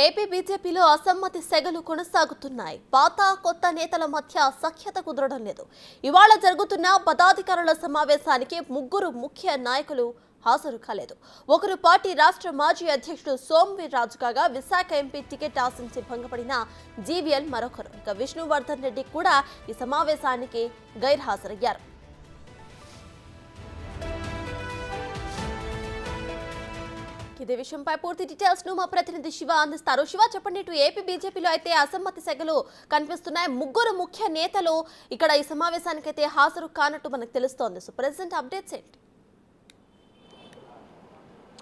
AP బీజేపీలో అసమ్మతి సెగలు కొనసాగుతున్నాయి. పాత కొత్త నేతల మధ్య సఖ్యత కుదరడం లేదు. ఇవాళ జరుగుతున్న పదాధికారుల సమావేశానికి ముగ్గురు ముఖ్య నాయకులు హాజరు కాలేదు. ఒకరు పార్టీ రాష్ట్ర మాజీ అధ్యక్షుడు సోమవీర్రాజు కాగా విశాఖ ఎంపీ టికెట్ ఆశించి భంగపడిన జీవీఎల్ మరొకరు. ఇక విష్ణువర్ధన్ రెడ్డి కూడా ఈ సమావేశానికి గైర్హాజరయ్యారు. ఇదే విషయంపై పూర్తి డీటెయిల్స్ ను మా ప్రతినిధి శివ అందిస్తారు. శివ, చెప్పండి. ఇటు ఏపీ బీజేపీలో అయితే అసమ్మతి సెగలు కనిపిస్తున్నాయి. ముగ్గురు ముఖ్య నేతలు ఇక్కడ ఈ సమావేశానికి అయితే హాజరు కానట్టు మనకు తెలుస్తోంది. సో ప్రెసెంట్ అప్డేట్స్ ఏంటి?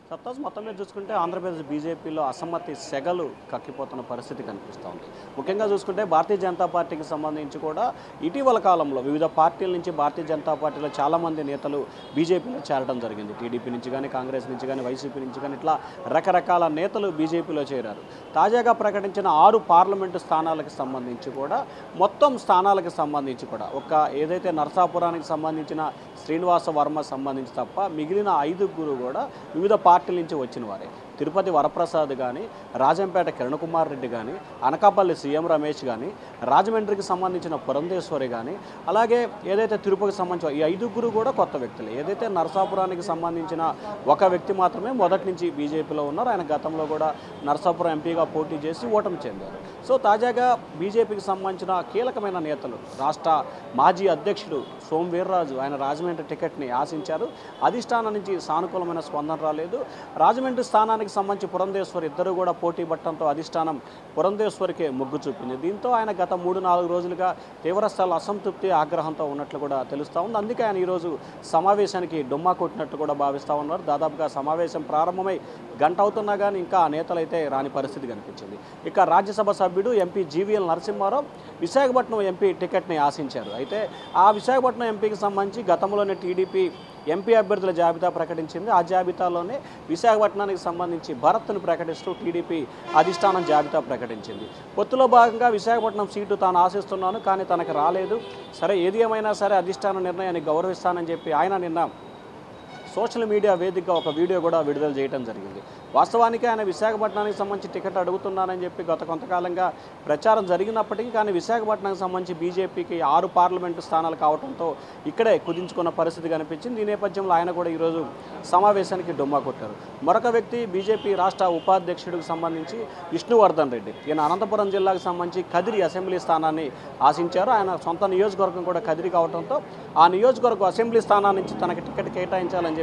సత్తాజ్ మొత్తం మీద చూసుకుంటే ఆంధ్రప్రదేశ్ బీజేపీలో అసమ్మతి సెగలు కక్కిపోతున్న పరిస్థితి కనిపిస్తూ ఉంది. ముఖ్యంగా చూసుకుంటే భారతీయ జనతా పార్టీకి సంబంధించి కూడా ఇటీవల కాలంలో వివిధ పార్టీల నుంచి భారతీయ జనతా పార్టీలో చాలామంది నేతలు బీజేపీలో చేరడం జరిగింది. టీడీపీ నుంచి కానీ, కాంగ్రెస్ నుంచి కానీ, వైసీపీ నుంచి కానీ ఇట్లా రకరకాల నేతలు బీజేపీలో చేరారు. తాజాగా ప్రకటించిన 6 పార్లమెంటు స్థానాలకు సంబంధించి కూడా మొత్తం స్థానాలకు సంబంధించి కూడా ఏదైతే నరసాపురానికి సంబంధించిన శ్రీనివాస వర్మ సంబంధించి తప్ప మిగిలిన 5గురు కూడా వివిధ పార్టీల నుంచి వచ్చిన వారే. తిరుపతి వరప్రసాద్ కానీ, రాజంపేట కిరణ్ కుమార్ రెడ్డి కానీ, అనకాపల్లి సీఎం రమేష్ కానీ, రాజమండ్రికి సంబంధించిన పురంధేశ్వరి కానీ, అలాగే ఏదైతే తిరుపతికి సంబంధించిన ఈ 5గురు కూడా కొత్త వ్యక్తులు. ఏదైతే నరసాపురానికి సంబంధించిన ఒక వ్యక్తి మాత్రమే మొదటి నుంచి బీజేపీలో ఉన్నారు. ఆయన గతంలో కూడా నరసాపురం ఎంపీగా పోటీ చేసి ఓటమి చెందారు. సో తాజాగా బీజేపీకి సంబంధించిన కీలకమైన నేతలు రాష్ట్ర మాజీ అధ్యక్షుడు సోమవీర్రాజు ఆయన రాజమండ్రి టికెట్ని ఆశించారు. అధిష్టానం నుంచి సానుకూలమైన స్పందన రాలేదు. రాజమండ్రి స్థానానికి సంబంధించి పురంధేశ్వరి ఇద్దరు కూడా పోటీ పట్టడంతో అధిష్టానం పురంధేశ్వరికి మొగ్గు చూపింది. దీంతో ఆయన గత 3-4 రోజులుగా తీవ్రస్థాయిలో అసంతృప్తి, ఆగ్రహంతో ఉన్నట్లు కూడా తెలుస్తూ ఉంది. అందుకే ఆయన ఈరోజు సమావేశానికి డుమ్మా కొట్టినట్టు కూడా భావిస్తూ ఉన్నారు. దాదాపుగా సమావేశం ప్రారంభమై గంట అవుతున్నా కానీ ఇంకా ఆ నేతలైతే రాని పరిస్థితి కనిపించింది. ఇక రాజ్యసభ సభ్యుడు MP GVL Narasimha Rao Visakhapatnam MP టికెట్ని ఆశించారు. అయితే ఆ విశాఖపట్నం ఎంపీకి సంబంధించి గతంలోనే టీడీపీ ఎంపీ అభ్యర్థుల జాబితా ప్రకటించింది. ఆ జాబితాలోనే విశాఖపట్నానికి సంబంధించి భరత్ను ప్రకటిస్తూ టీడీపీ అధిష్టానం జాబితా ప్రకటించింది. పొత్తులో భాగంగా విశాఖపట్నం సీటు తాను ఆశిస్తున్నాను, కానీ తనకు రాలేదు. సరే, ఏది ఏమైనా సరే అధిష్టాన నిర్ణయాన్ని గౌరవిస్తానని చెప్పి ఆయన నిన్న సోషల్ మీడియా వేదికగా ఒక వీడియో కూడా విడుదల చేయడం జరిగింది. వాస్తవానికి ఆయన విశాఖపట్నానికి సంబంధించి టికెట్ అడుగుతున్నానని చెప్పి గత కొంతకాలంగా ప్రచారం జరిగినప్పటికీ కానీ విశాఖపట్నానికి సంబంధించి బీజేపీకి 6 పార్లమెంటు స్థానాలు కావడంతో ఇక్కడే కుదించుకున్న పరిస్థితి కనిపించింది. ఈ నేపథ్యంలో ఆయన కూడా ఈరోజు సమావేశానికి డుమ్మా కొట్టారు. మరొక వ్యక్తి బీజేపీ రాష్ట్ర ఉపాధ్యక్షుడికి సంబంధించి విష్ణువర్ధన్ రెడ్డి. ఈయన అనంతపురం జిల్లాకు సంబంధించి కదిరి అసెంబ్లీ స్థానాన్ని ఆశించారు. ఆయన సొంత నియోజకవర్గం కూడా కదిరి కావడంతో ఆ నియోజకవర్గం అసెంబ్లీ స్థానాన్ని నుంచి తనకి టికెట్ కేటాయించాలని చెప్పి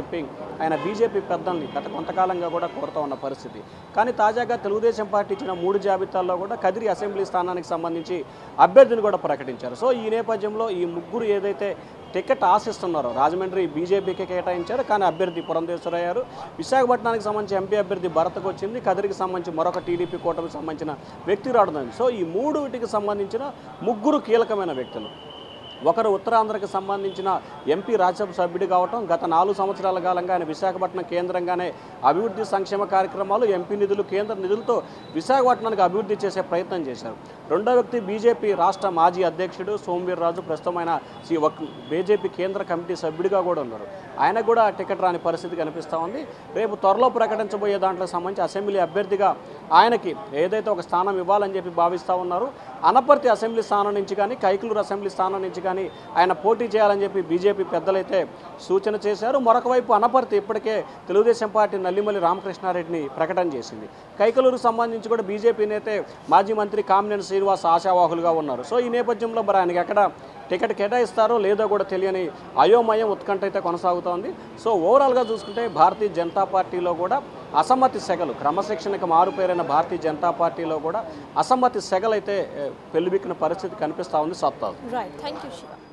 ఆయన బీజేపీ పెద్దల్ని గత కొంతకాలంగా కూడా కోరుతూ ఉన్న పరిస్థితి. కానీ తాజాగా తెలుగుదేశం పార్టీ ఇచ్చిన 3 జాబితాల్లో కూడా కదిరి అసెంబ్లీ స్థానానికి సంబంధించి అభ్యర్థిని కూడా ప్రకటించారు. సో ఈ నేపథ్యంలో ఈ ముగ్గురు ఏదైతే టికెట్ ఆశిస్తున్నారో రాజమండ్రి బీజేపీకి కేటాయించారు, కానీ అభ్యర్థి పురంధేశ్వరి అయ్యారు. విశాఖపట్నానికి సంబంధించి ఎంపీ అభ్యర్థి భరత్కు వచ్చింది. కదిరికి సంబంధించి మరొక టీడీపీ కూటమికి సంబంధించిన వ్యక్తి రావడం. సో ఈ 3 వీటికి సంబంధించిన ముగ్గురు కీలకమైన వ్యక్తులు. ఒకరు ఉత్తరాంధ్రకి సంబంధించిన ఎంపీ రాజ్యసభ సభ్యుడు కావటం, గత 4 సంవత్సరాల కాలంగా ఆయన విశాఖపట్నం కేంద్రంగానే అభివృద్ధి సంక్షేమ కార్యక్రమాలు, ఎంపీ నిధులు, కేంద్ర నిధులతో విశాఖపట్నానికి అభివృద్ధి చేసే ప్రయత్నం చేశారు. రెండో వ్యక్తి బీజేపీ రాష్ట్ర మాజీ అధ్యక్షుడు సోమవీర్రాజు, ప్రస్తుతం ఆయన బీజేపీ కేంద్ర కమిటీ సభ్యుడిగా కూడా ఉన్నారు. ఆయన కూడా టికెట్ రాని పరిస్థితి కనిపిస్తూ ఉంది. రేపు త్వరలో ప్రకటించబోయే దాంట్లో సంబంధించి అసెంబ్లీ అభ్యర్థిగా ఆయనకి ఏదైతే ఒక స్థానం ఇవ్వాలని చెప్పి భావిస్తూ ఉన్నారు. అనపర్తి అసెంబ్లీ స్థానం నుంచి కానీ, కైకలూరు అసెంబ్లీ స్థానం నుంచి కానీ ఆయన పోటీ చేయాలని చెప్పి బీజేపీ పెద్దలైతే సూచన చేశారు. మరొక వైపు అనపర్తి ఇప్పటికే తెలుగుదేశం పార్టీ నల్లిమల్లి రామకృష్ణారెడ్డిని ప్రకటన చేసింది. కైకలూరుకు సంబంధించి కూడా బీజేపీ నేతే మాజీ మంత్రి కామినేని శ్రీనివాస్ ఆశావాహులుగా ఉన్నారు. సో ఈ నేపథ్యంలో మరి ఆయనకి ఎక్కడ టికెట్ కేటాయిస్తారో లేదో కూడా తెలియని అయోమయం, ఉత్కంఠ అయితే కొనసాగుతోంది. సో ఓవరాల్గా చూసుకుంటే భారతీయ జనతా పార్టీలో కూడా అసమ్మతి సెగలు, క్రమశిక్షణకు మారుపేరైన భారతీయ జనతా పార్టీలో కూడా అసమ్మతి సెగలైతే పెళ్లిబిక్కిన పరిస్థితి కనిపిస్తూ ఉంది. సత్తా. Right, thank you Shiva.